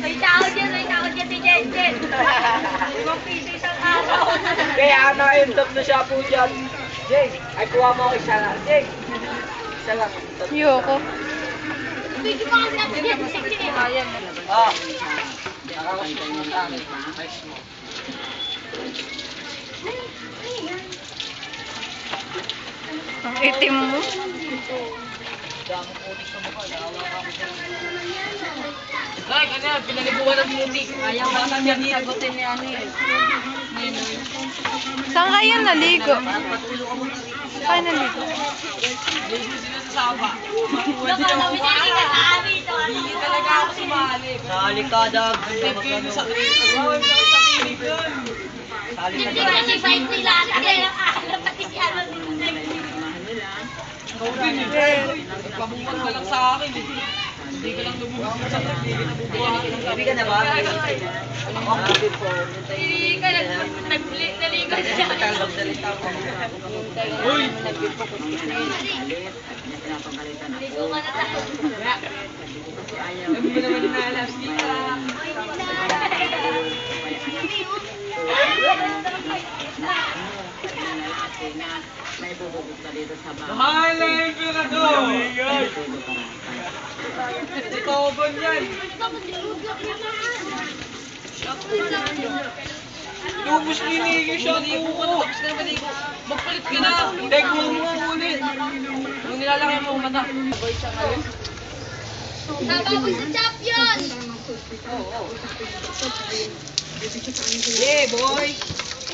May tao dyan si Jenjen. 5 piso isang araw. Kaya ano yung top na siya po dyan. Jay, ay kuha mo ako isa lang. Jay, isa lang. Yoko. Bigyan mo kasi ako dyan. Ah. Nakakasya mo sa akin. Nice mo. Ang itim mo. Dami po ulit sa mukha. Nakawa ka ako dyan. Ay, ano yan? Pinalibuhan ng beauty. Ayaw ka na niya dito. Sagutin ni ano eh. Saan kayo naligo? Patulong ka muna. Saan naligo? Ligo sila sa saba. Nakakawin na hindi ka sabi ito. Hindi talaga ako sumali. Sali ka, Dag. Hindi sa klinik. Bawal na sa klinik yun. Sali ka, Hindi Dag. ka si Fight nila. Kaya ang alam pati si ano. Nagpabukan ka lang sa akin eh. Hindi ka lang lumubukan sa akin. Hindi ka na ba? Hindi ka naligo siya. Uy! Ligo ka na tayo. Alam mo naman na elastic ka. Mahal na yung pinado! Ito ba yan? Lubos ninigil siya ako. Magpalit ka na. Hindi, kung ulit. Kung nilalaki mo mata. Nababoy sa champion! Yeah, boy!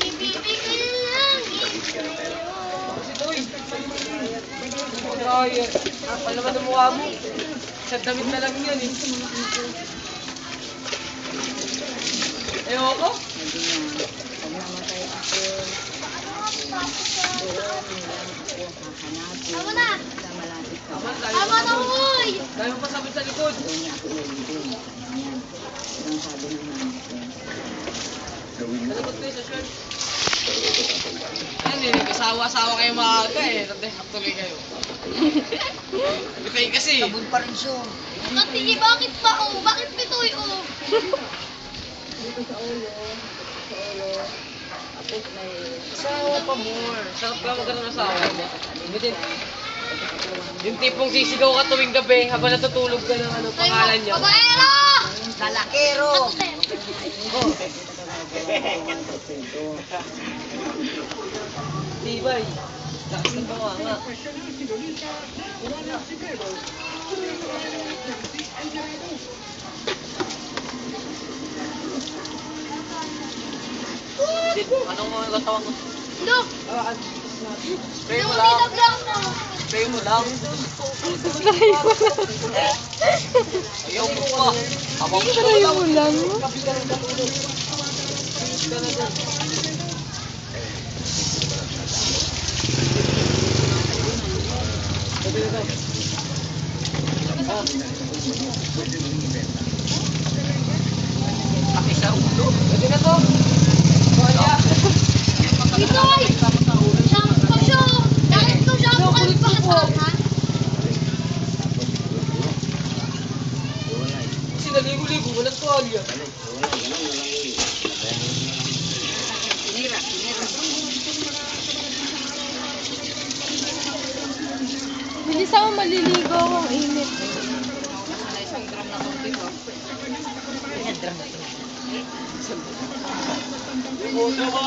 Ibibigay lang! Ay, ano naman ang mukha mo? Sa damit na lang yun eh. Ayoko? Tama na! Tama, Tama na, huy! Dahil mo pa sabit sa likod. Sa likod kayo sa shirt. Ayun eh, kasawa-sawa kayo maaga eh. Tatehak tuloy kayo. Bitay kasi. Sabon pa rin siya. Sige, bakit pa oh? Bakit pitoy oh? Asawa pa more. Sarap ka magkaroon ng asawa. Bitin. Yung tipong sisigaw ka tuwing gabi habang natutulog ka ng ano, pangalan niya. Babaero! Lalakero! Tibay. Lakas ng bawa nga. Anong mga katawan mo? Look! Spray mo Yung lang. nilaglang mo! Spray mo lang. Ayaw mo pa. Habang mo Try mo lang. Pati sa ulo. Pwede na to. Kaya. Pitoy! Shampoo siya! Bakit ito shampoo ka nagpakasama? Kasi naligo-ligo mo ng tuwalya. Bilis ako maliligo akong init. Boto ba?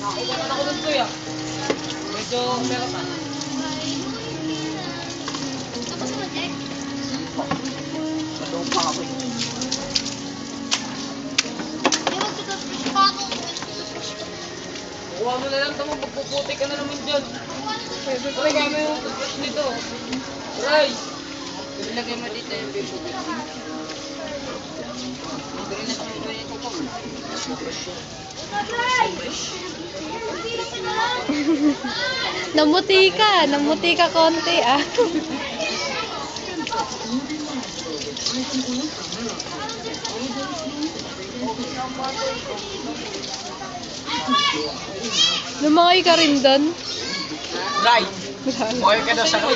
Nakakuha na ako ng tuya. Medyo meron pa. Tapos mo, Jack? Malong pa ako eh. Di ba toothbrush pa ako? Toothbrush ka. Kuha mo na lang, tamo, magpuputi ka na naman dyan. Ay, kami yung toothbrush nito. Aray! Ilagay mo dito yung baby. Magaling na sa mga yung kuko. Toothbrush yun. Namuti ka konti ah. Lumakay ka rin doon? Right. Lumoy ka daw sa kre.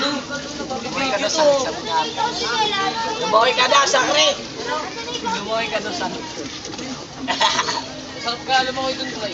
Lumoy ka daw sa Lumoy ka daw sa kre. Lumoy ka daw sa Sarap ka alam ako itong try.